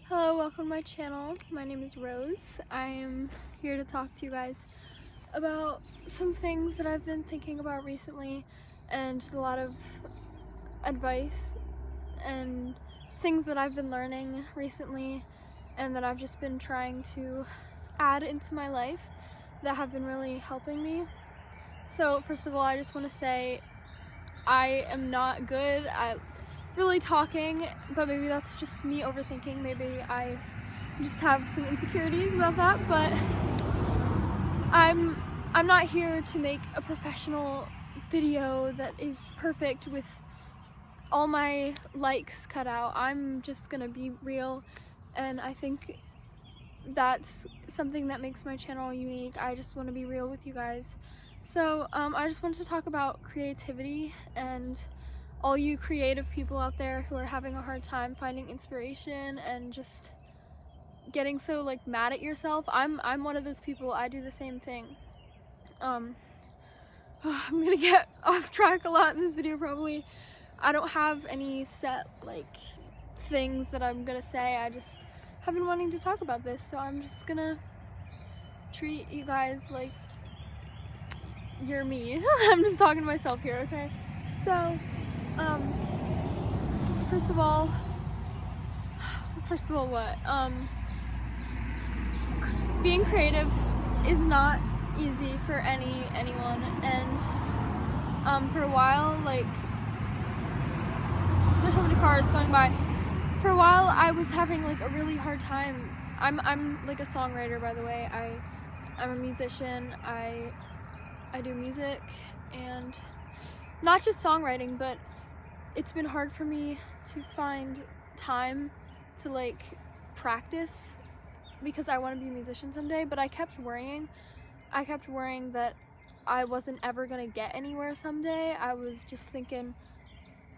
Hello, welcome to my channel. My name is Rose. I am here to talk to you guys about some things that I've been thinking about recently and just a lot of advice and things that I've been learning recently and that I've just been trying to add into my life that have been really helping me. So first of all, I just want to say I am not good at really talking, but maybe that's just me overthinking. Maybe I just have some insecurities about that, but I'm not here to make a professional video that is perfect with all my likes cut out. I'm just gonna be real, and I think that's something that makes my channel unique. I just want to be real with you guys. So I just wanted to talk about creativity and all you creative people out there who are having a hard time finding inspiration and just getting so like mad at yourself. I'm one of those people. I do the same thing. I'm gonna get off track a lot in this video probably. I don't have any set like things that I'm gonna say. I just have been wanting to talk about this, so I'm just gonna treat you guys like you're me. I'm just talking to myself here, okay? So first of all what? Being creative is not easy for anyone, and for a while, like, there's so many cars going by. For a while I was having like a really hard time. I'm like a songwriter, by the way. I'm a musician. I do music, and not just songwriting, but it's been hard for me to find time to like practice because I want to be a musician someday. But I kept worrying that I wasn't ever gonna get anywhere someday. I was just thinking,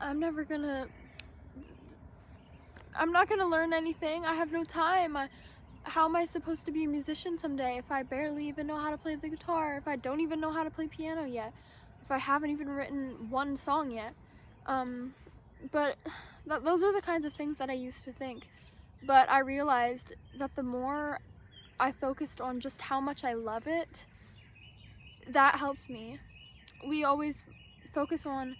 I'm not gonna learn anything. I have no time. How am I supposed to be a musician someday if I barely even know how to play the guitar, if I don't even know how to play piano yet, if I haven't even written one song yet? But those are the kinds of things that I used to think. But I realized that the more I focused on just how much I love it, that helped me. We always focus on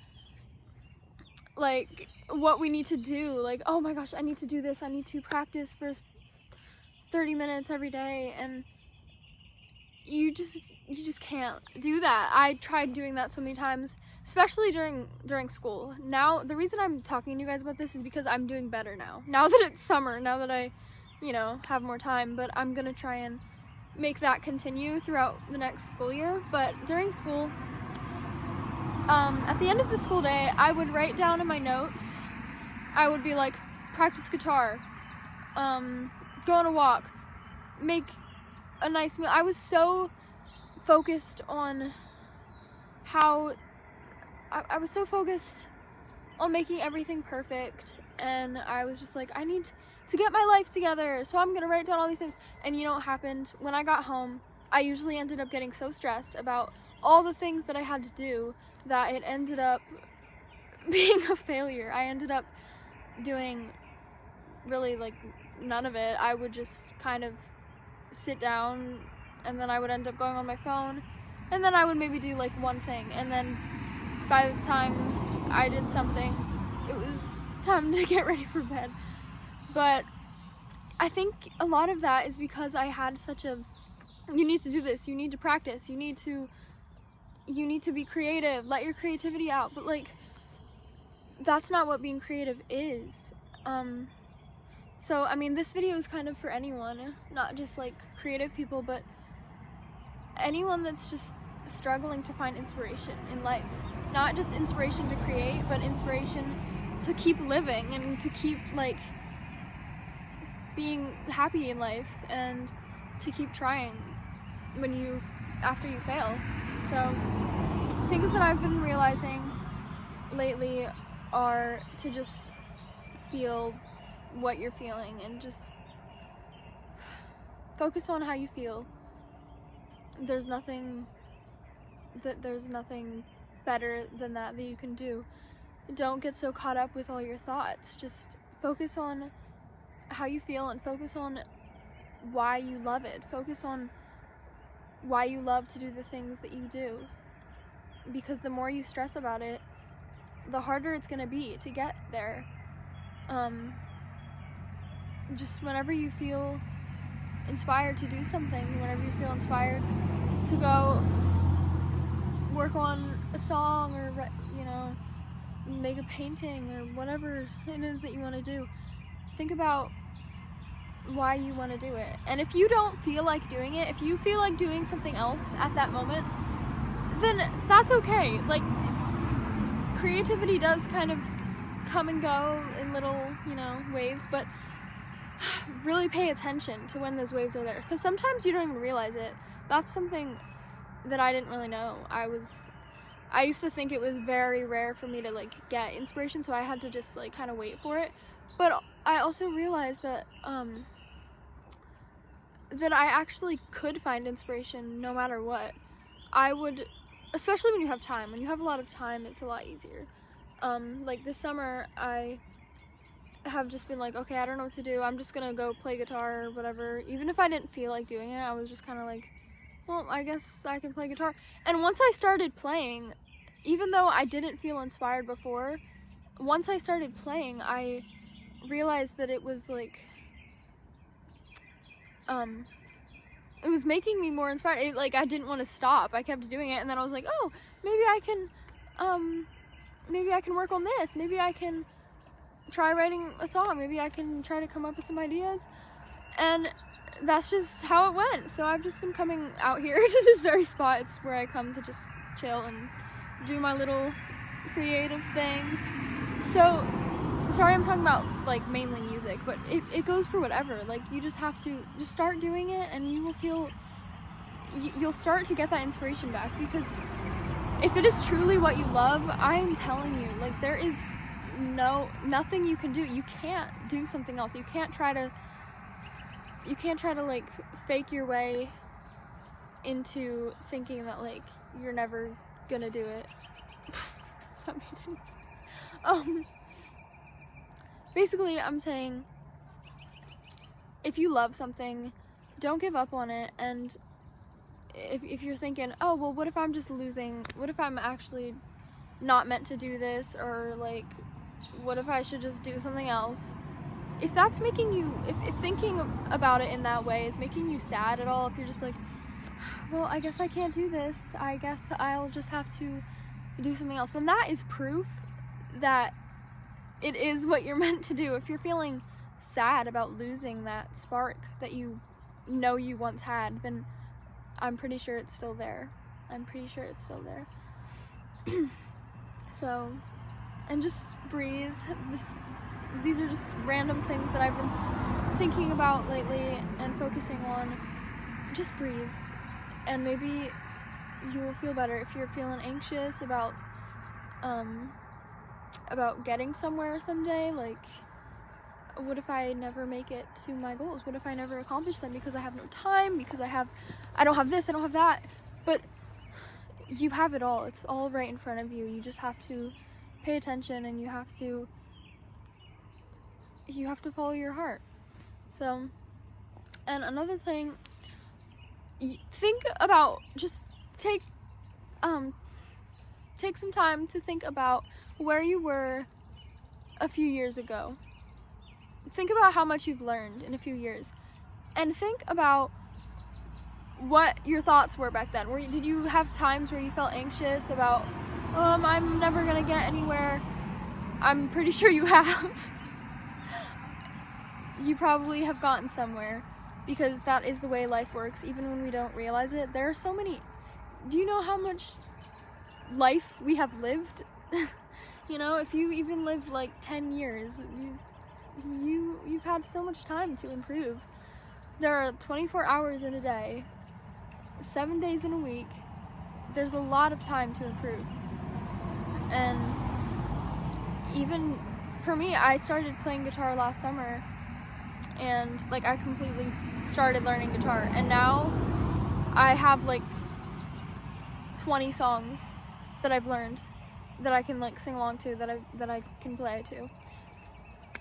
like what we need to do, like, oh my gosh, I need to do this, I need to practice for 30 minutes every day, and you just can't do that. I tried doing that so many times, especially during school. Now the reason I'm talking to you guys about this is because I'm doing better now that it's summer, now that I have more time. But I'm gonna try and make that continue throughout the next school year. But during school, at the end of the school day, I would write down in my notes, I would be like, practice guitar, go on a walk, make a nice meal. I was so focused on I was so focused on making everything perfect, and I was just like, I need to get my life together, so I'm gonna write down all these things. And you know what happened? When I got home, I usually ended up getting so stressed about all the things that I had to do that it ended up being a failure. I ended up doing really like none of it. I would just kind of sit down, and then I would end up going on my phone, and then I would maybe do like one thing, and then by the time I did something, it was time to get ready for bed. But I think a lot of that is because I had such a, you need to do this, you need to practice, you need to be creative, let your creativity out. But like, that's not what being creative is. So I mean, this video is kind of for anyone, not just like creative people, but anyone that's just struggling to find inspiration in life. Not just inspiration to create, but inspiration to keep living and to keep like being happy in life, and to keep trying after you fail. So things that I've been realizing lately are to just feel what you're feeling and just focus on how you feel. There's nothing better than that you can do. Don't get so caught up with all your thoughts. Just focus on how you feel and focus on why you love it. Focus on why you love to do the things that you do. Because the more you stress about it, the harder it's going to be to get there. Just whenever you feel inspired to do something, whenever you feel inspired to go work on a song or, you know, make a painting or whatever it is that you want to do, think about why you want to do it. And if you don't feel like doing it, if you feel like doing something else at that moment, then that's okay. Like, creativity does kind of come and go in little, you know, waves, but really pay attention to when those waves are there, because sometimes you don't even realize it. That's something that I didn't really know. I used to think it was very rare for me to like get inspiration, so I had to just like kind of wait for it. But I also realized that that I actually could find inspiration no matter what. I would, especially when you have time. When you have a lot of time, it's a lot easier. Like this summer, I have just been like, okay, I don't know what to do. I'm just gonna go play guitar or whatever. Even if I didn't feel like doing it, I was just kind of like, well, I guess I can play guitar. And once I started playing, even though I didn't feel inspired before, once I started playing, I realized that it was like, it was making me more inspired. Like, I didn't want to stop. I kept doing it, and then I was like, oh, maybe I can work on this. Maybe I can try writing a song. Maybe I can try to come up with some ideas. And that's just how it went. So I've just been coming out here to this very spot. It's where I come to just chill and do my little creative things. So, sorry I'm talking about like mainly music, but it goes for whatever. Like, you just have to just start doing it, and you will feel, you'll start to get that inspiration back. Because if it is truly what you love, I'm telling you, like, there is nothing you can do. You can't do something else. You can't try to like fake your way into thinking that like you're never gonna do it. If that made any sense. Basically, I'm saying, if you love something, don't give up on it. And if you're thinking, oh, well, what if I'm just losing? What if I'm actually not meant to do this? Or like, what if I should just do something else? If that's making you, if thinking about it in that way is making you sad at all, if you're just like, well, I guess I can't do this, I guess I'll just have to do something else, then that is proof that it is what you're meant to do. If you're feeling sad about losing that spark that you know you once had, then I'm pretty sure it's still there. I'm pretty sure it's still there. So, and just breathe. These are just random things that I've been thinking about lately and focusing on. Just breathe, and maybe you will feel better. If you're feeling anxious about getting somewhere someday, like, what if I never make it to my goals? What if I never accomplish them because I have no time, because I don't have this, I don't have that? But you have it all. It's all right in front of you. You just have to pay attention, and you have to follow your heart. So, and another thing, think about, just take some time to think about where you were a few years ago. Think about how much you've learned in a few years, and think about what your thoughts were back then. Did you have times where you felt anxious about, I'm never gonna get anywhere? I'm pretty sure you have. You probably have gotten somewhere, because that is the way life works, even when we don't realize it. There are so many, do you know how much life we have lived? You know, if you even lived like 10 years, you've had so much time to improve. There are 24 hours in a day, 7 days in a week. There's a lot of time to improve. And even for me, I started playing guitar last summer, and like I completely started learning guitar, and now I have like 20 songs that I've learned that I can like sing along to, that I can play to.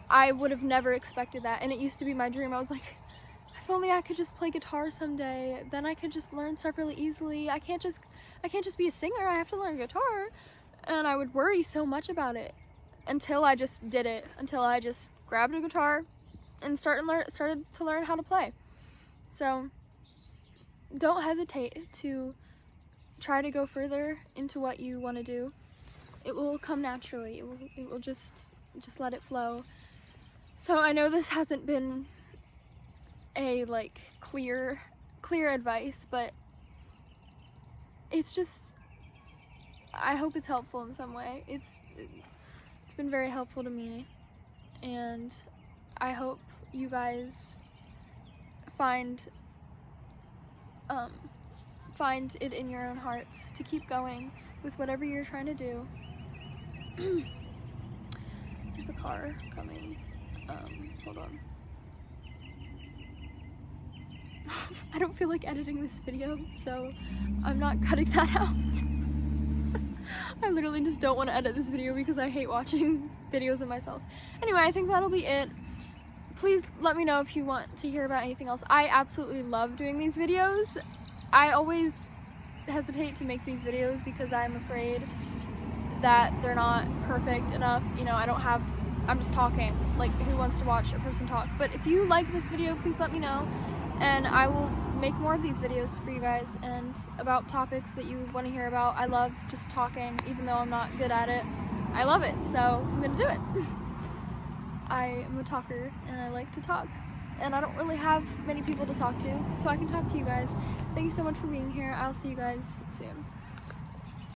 I would have never expected that, and it used to be my dream. I was like, if only I could just play guitar someday, then I could just learn stuff really easily. I can't just be a singer, I have to learn guitar. And I would worry so much about it until I just did it, until I just grabbed a guitar and started to learn how to play. So don't hesitate to try to go further into what you want to do. It will come naturally. It will just let it flow. So I know this hasn't been a like clear advice, but it's just, I hope it's helpful in some way. It's been very helpful to me, and I hope you guys find it in your own hearts to keep going with whatever you're trying to do. There's a car coming. Hold on. I don't feel like editing this video, so I'm not cutting that out. I literally just don't want to edit this video because I hate watching videos of myself. Anyway, I think that'll be it. Please let me know if you want to hear about anything else. I absolutely love doing these videos. I always hesitate to make these videos because I'm afraid that they're not perfect enough. You know, I'm just talking. Like, who wants to watch a person talk? But if you like this video, please let me know, and I will make more of these videos for you guys and about topics that you want to hear about. I love just talking, even though I'm not good at it. I love it, so I'm gonna do it. I am a talker and I like to talk, and I don't really have many people to talk to, so I can talk to you guys. Thank you so much for being here. I'll see you guys soon.